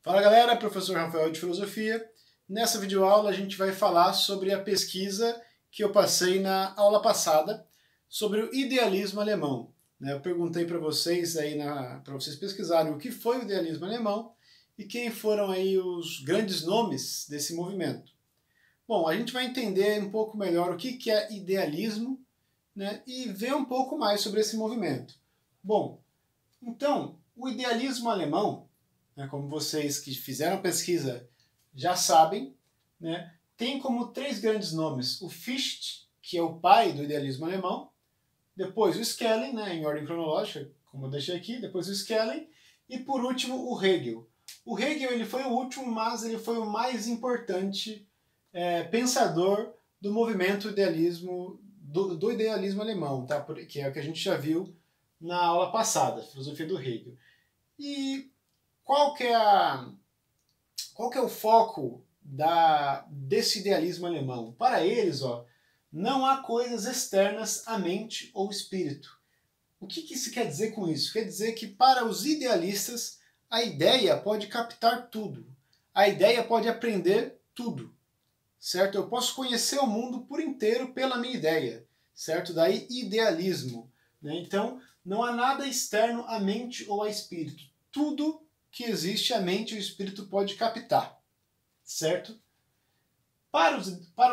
Fala galera, professor Rafael de Filosofia. Nessa videoaula a gente vai falar sobre a pesquisa que eu passei na aula passada sobre o idealismo alemão. Eu perguntei para vocês aí para vocês pesquisarem o que foi o idealismo alemão e quem foram aí os grandes nomes desse movimento. Bom, a gente vai entender um pouco melhor o que é idealismo, né, e ver um pouco mais sobre esse movimento. Bom, então, o idealismo alemão, como vocês que fizeram pesquisa já sabem, né, tem como três grandes nomes o Fichte, que é o pai do idealismo alemão, depois o Schelling, em ordem cronológica, como eu deixei aqui, depois o Schelling, e por último o Hegel. O Hegel ele foi o último, mas ele foi o mais importante pensador do movimento idealismo, do idealismo alemão, tá? Que é o que a gente já viu na aula passada, filosofia do Hegel. E qual que é o foco desse idealismo alemão? Para eles, não há coisas externas à mente ou espírito. O que isso quer dizer com isso? Quer dizer que para os idealistas a ideia pode captar tudo. A ideia pode aprender tudo. Certo? Eu posso conhecer o mundo por inteiro pela minha ideia. Certo? Daí idealismo. Então, não há nada externo à mente ou ao espírito. Tudo que existe, a mente e o espírito pode captar. Certo? Para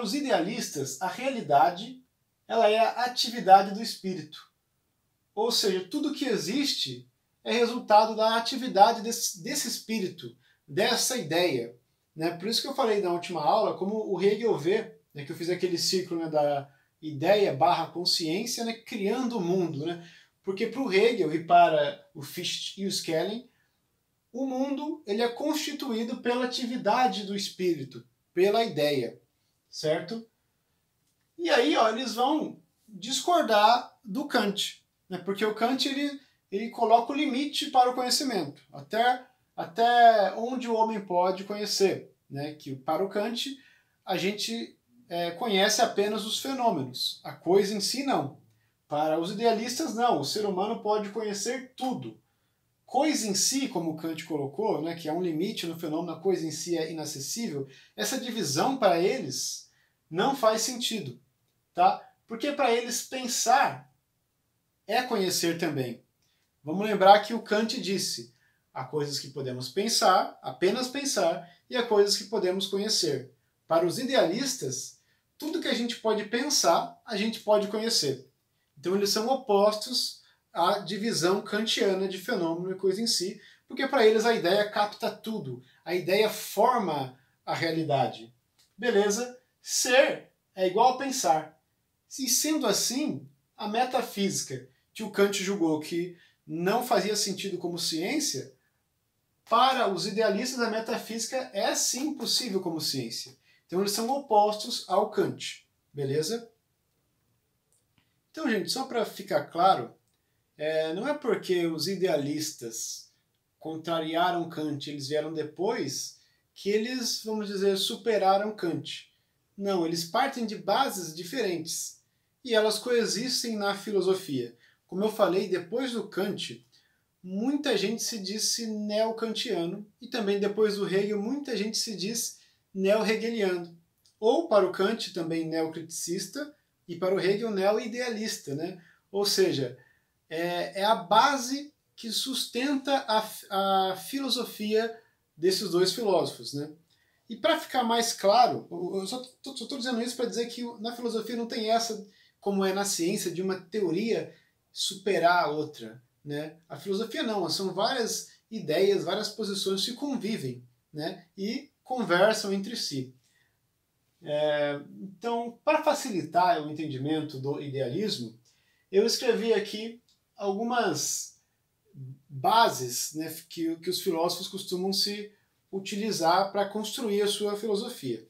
os idealistas, a realidade ela é a atividade do espírito. Ou seja, tudo que existe é resultado da atividade desse espírito, dessa ideia. Por isso que eu falei na última aula, como o Hegel vê, que eu fiz aquele círculo da ideia / consciência, criando o mundo. Porque para o Hegel e para o Fichte e o Schelling, o mundo ele é constituído pela atividade do espírito, pela ideia, certo? E aí eles vão discordar do Kant, porque o Kant ele coloca o limite para o conhecimento, até onde o homem pode conhecer. Que para o Kant a gente conhece apenas os fenômenos, a coisa em si não. Para os idealistas não, o ser humano pode conhecer tudo. Coisa em si, como Kant colocou, que há um limite no fenômeno, a coisa em si é inacessível, essa divisão para eles não faz sentido. Tá? Porque para eles pensar é conhecer também. Vamos lembrar que o Kant disse, há coisas que podemos pensar, apenas pensar, e há coisas que podemos conhecer. Para os idealistas, tudo que a gente pode pensar, a gente pode conhecer. Então eles são opostos à divisão kantiana de fenômeno e coisa em si, porque para eles a ideia capta tudo, a ideia forma a realidade. Beleza? Ser é igual a pensar. E sendo assim, a metafísica, que o Kant julgou que não fazia sentido como ciência, para os idealistas a metafísica é sim possível como ciência. Então eles são opostos ao Kant. Beleza? Então, gente, só para ficar claro, não é porque os idealistas contrariaram Kant, eles vieram depois, que eles, vamos dizer, superaram Kant. Não, eles partem de bases diferentes e elas coexistem na filosofia. Como eu falei, depois do Kant, muita gente se disse neo-kantiano e também depois do Hegel, muita gente se diz neo-hegeliano. Ou para o Kant também neocriticista e para o Hegel neo-idealista. Ou seja, é a base que sustenta a filosofia desses dois filósofos. E para ficar mais claro, eu só estou dizendo isso para dizer que na filosofia não tem essa, como é na ciência, de uma teoria superar a outra. A filosofia não, são várias ideias, várias posições que convivem e conversam entre si. Então, para facilitar o entendimento do idealismo, eu escrevi aqui algumas bases que os filósofos costumam se utilizar para construir a sua filosofia.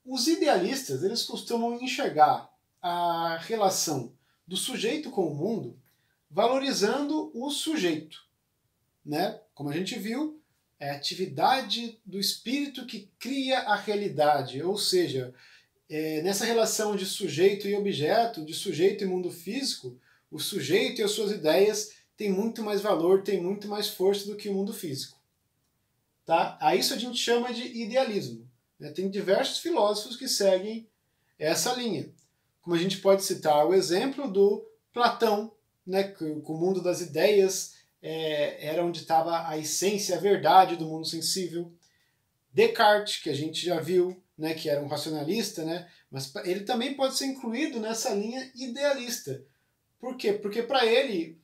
Os idealistas eles costumam enxergar a relação do sujeito com o mundo valorizando o sujeito. Como a gente viu, é a atividade do espírito que cria a realidade, ou seja, nessa relação de sujeito e objeto, de sujeito e mundo físico, o sujeito e as suas ideias têm muito mais valor, têm muito mais força do que o mundo físico. Tá? A isso a gente chama de idealismo. Né? Tem diversos filósofos que seguem essa linha. Como a gente pode citar o exemplo do Platão, né? Que o mundo das ideias era onde estava a essência, a verdade do mundo sensível. Descartes, que a gente já viu, né? Que era um racionalista, né? Mas ele também pode ser incluído nessa linha idealista. Por quê? Porque para ele,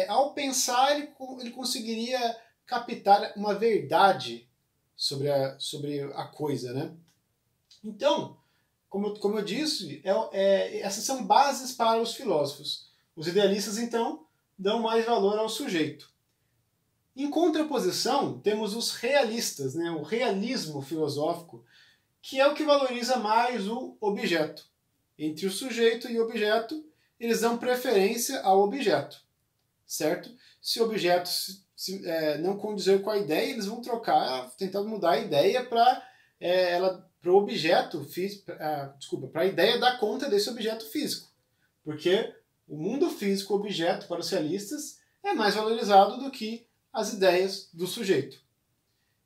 ao pensar, ele conseguiria captar uma verdade sobre a coisa, né? Então, como eu disse, essas são bases para os filósofos. Os idealistas, então, dão mais valor ao sujeito. Em contraposição, temos os realistas, né? O realismo filosófico, que é o que valoriza mais o objeto. Entre o sujeito e o objeto, eles dão preferência ao objeto, certo? Se o objeto não condizer com a ideia, eles vão trocar, tentar mudar a ideia para o objeto físico, para a ideia dar conta desse objeto físico. Porque o mundo físico, objeto para os realistas, é mais valorizado do que as ideias do sujeito.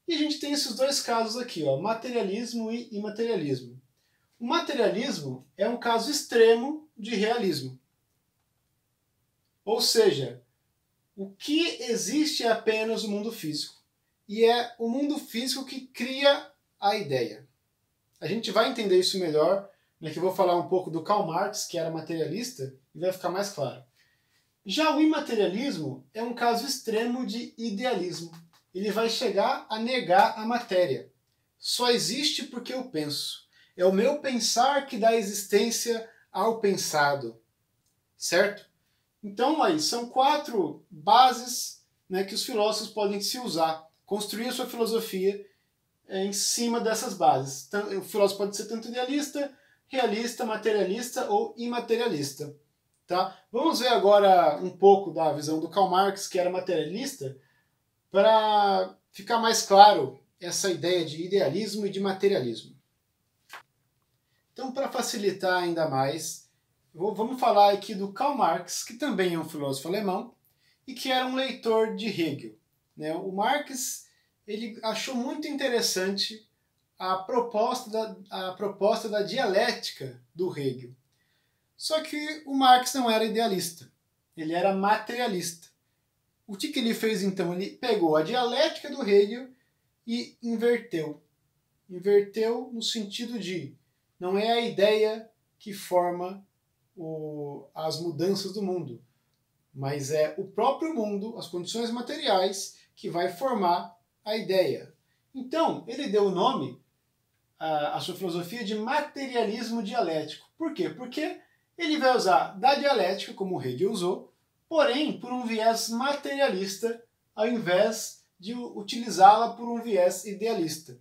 E a gente tem esses dois casos aqui, ó, materialismo e imaterialismo. O materialismo é um caso extremo de realismo. Ou seja, o que existe é apenas o mundo físico. E é o mundo físico que cria a ideia. A gente vai entender isso melhor, né, que eu vou falar um pouco do Karl Marx, que era materialista, e vai ficar mais claro. Já o imaterialismo é um caso extremo de idealismo. Ele vai chegar a negar a matéria. Só existe porque eu penso. É o meu pensar que dá existência ao pensado. Certo? Então, aí, são 4 bases, né, que os filósofos podem se usar, construir a sua filosofia em cima dessas bases. Então, o filósofo pode ser tanto idealista, realista, materialista ou imaterialista. Tá? Vamos ver agora um pouco da visão do Karl Marx, que era materialista, para ficar mais claro essa ideia de idealismo e de materialismo. Então, para facilitar ainda mais, vamos falar aqui do Karl Marx, que também é um filósofo alemão e que era um leitor de Hegel. Né? O Marx ele achou muito interessante a proposta da dialética do Hegel. Só que o Marx não era idealista, ele era materialista. O que ele fez então? Ele pegou a dialética do Hegel e inverteu. Inverteu no sentido de não é a ideia que forma as mudanças do mundo, mas é o próprio mundo, as condições materiais, que vai formar a ideia. Então, ele deu o nome à sua filosofia de materialismo dialético. Por quê? Porque ele vai usar da dialética, como Hegel usou, porém por um viés materialista, ao invés de utilizá-la por um viés idealista.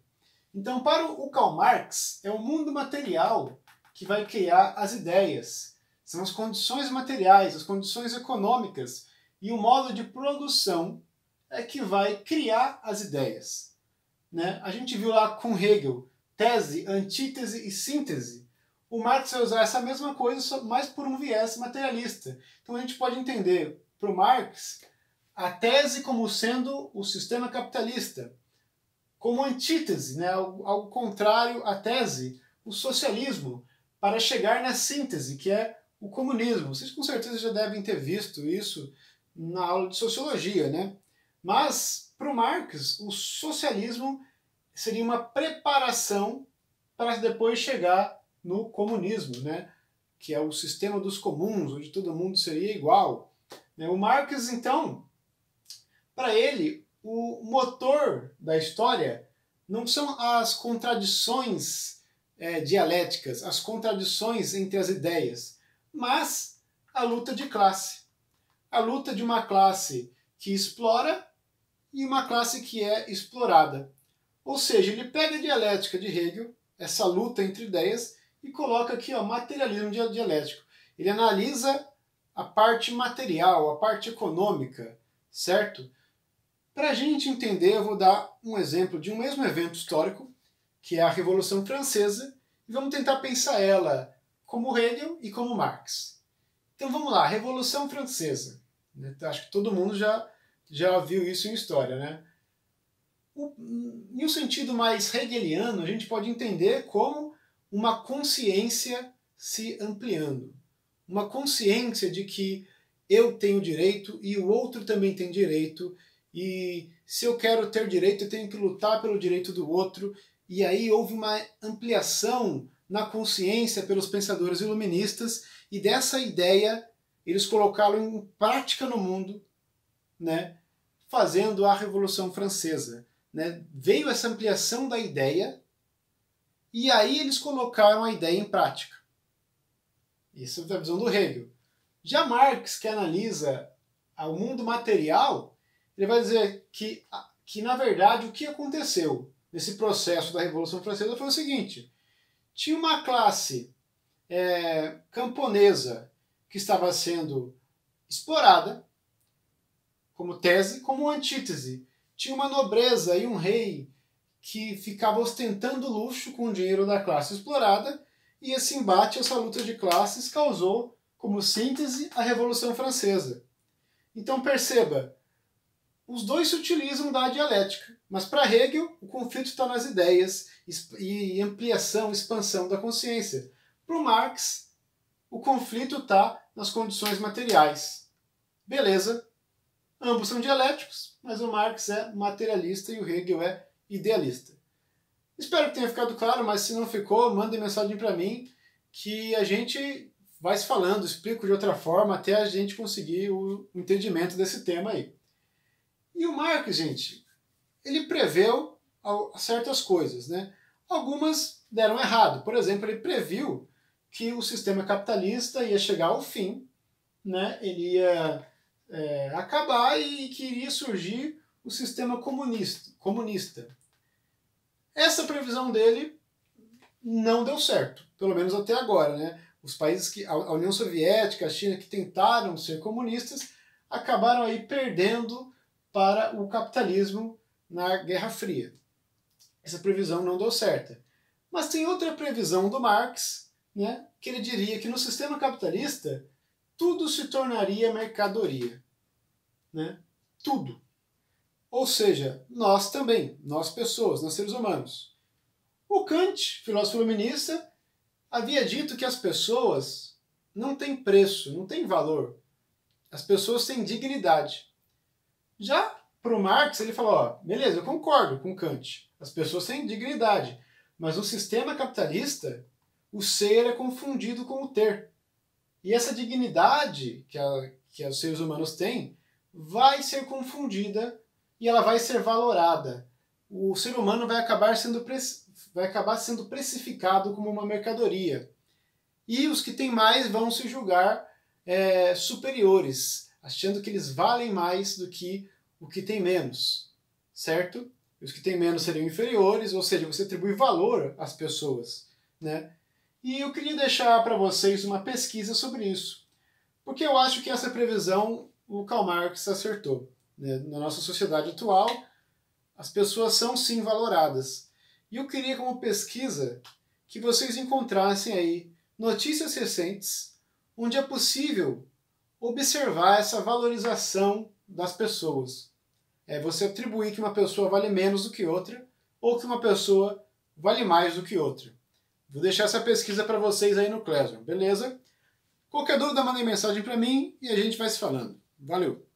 Então, para o Karl Marx, é o mundo material que vai criar as ideias. São as condições materiais, as condições econômicas e o modo de produção é que vai criar as ideias. Né? A gente viu lá com Hegel, tese, antítese e síntese. O Marx vai usar essa mesma coisa, mas por um viés materialista. Então a gente pode entender, para o Marx, a tese como sendo o sistema capitalista, como antítese, né, ao contrário à tese, o socialismo, para chegar na síntese, que é o comunismo. Vocês com certeza já devem ter visto isso na aula de sociologia, né? Mas, para o Marx, o socialismo seria uma preparação para depois chegar no comunismo, né? Que é o sistema dos comuns, onde todo mundo seria igual. O Marx, então, para ele, o motor da história não são as contradições dialéticas, as contradições entre as ideias, mas a luta de classe. A luta de uma classe que explora e uma classe que é explorada. Ou seja, ele pega a dialética de Hegel, essa luta entre ideias, e coloca aqui o materialismo dialético. Ele analisa a parte material, a parte econômica, certo? Para a gente entender, eu vou dar um exemplo de um mesmo evento histórico, que é a Revolução Francesa, e vamos tentar pensar ela como Hegel e como Marx. Então vamos lá, Revolução Francesa. Acho que todo mundo já viu isso em história, né? Em um sentido mais hegeliano, a gente pode entender como uma consciência se ampliando. Uma consciência de que eu tenho direito e o outro também tem direito, e se eu quero ter direito, eu tenho que lutar pelo direito do outro, e aí houve uma ampliação na consciência pelos pensadores iluministas, e dessa ideia eles colocaram em prática no mundo, né, fazendo a Revolução Francesa. Né? Veio essa ampliação da ideia, e aí eles colocaram a ideia em prática. Isso é a visão do Hegel. Já Marx, que analisa o mundo material, ele vai dizer que na verdade, o que aconteceu nesse processo da Revolução Francesa foi o seguinte: tinha uma classe camponesa que estava sendo explorada, como tese, como antítese. Tinha uma nobreza e um rei que ficava ostentando luxo com o dinheiro da classe explorada, e esse embate, essa luta de classes, causou, como síntese, a Revolução Francesa. Então perceba, os dois se utilizam da dialética, mas para Hegel o conflito está nas ideias e ampliação, expansão da consciência. Para o Marx, o conflito está nas condições materiais. Beleza, ambos são dialéticos, mas o Marx é materialista e o Hegel é idealista. Espero que tenha ficado claro, mas se não ficou, mandem mensagem para mim que a gente vai se falando, explico de outra forma até a gente conseguir o entendimento desse tema aí. E o Marx, gente, ele preveu certas coisas, né? Algumas deram errado. Por exemplo, ele previu que o sistema capitalista ia chegar ao fim, né? Ele ia acabar e que iria surgir o sistema comunista. Essa previsão dele não deu certo, pelo menos até agora, né? Os países que a União Soviética, a China, que tentaram ser comunistas, acabaram aí perdendo para o capitalismo na Guerra Fria. Essa previsão não deu certo. Mas tem outra previsão do Marx, né, que ele diria que no sistema capitalista tudo se tornaria mercadoria. Né? Tudo. Ou seja, nós também, nós pessoas, nós seres humanos. O Kant, filósofo iluminista, havia dito que as pessoas não têm preço, não têm valor. As pessoas têm dignidade. Já para o Marx, ele falou, ó, beleza, eu concordo com Kant. As pessoas têm dignidade. Mas no sistema capitalista, o ser é confundido com o ter. E essa dignidade que os seres humanos têm vai ser confundida e ela vai ser valorada. O ser humano vai acabar sendo precificado como uma mercadoria. E os que têm mais vão se julgar superiores, achando que eles valem mais do que o que tem menos. Certo? Os que têm menos seriam inferiores, ou seja, você atribui valor às pessoas. Né? E eu queria deixar para vocês uma pesquisa sobre isso. Porque eu acho que essa previsão o Karl Marx acertou. Né? Na nossa sociedade atual, as pessoas são sim valoradas. E eu queria, como pesquisa, que vocês encontrassem aí notícias recentes onde é possível observar essa valorização das pessoas. Você atribuir que uma pessoa vale menos do que outra ou que uma pessoa vale mais do que outra. Vou deixar essa pesquisa para vocês aí no Classroom, beleza? Qualquer dúvida, mandem mensagem para mim e a gente vai se falando. Valeu!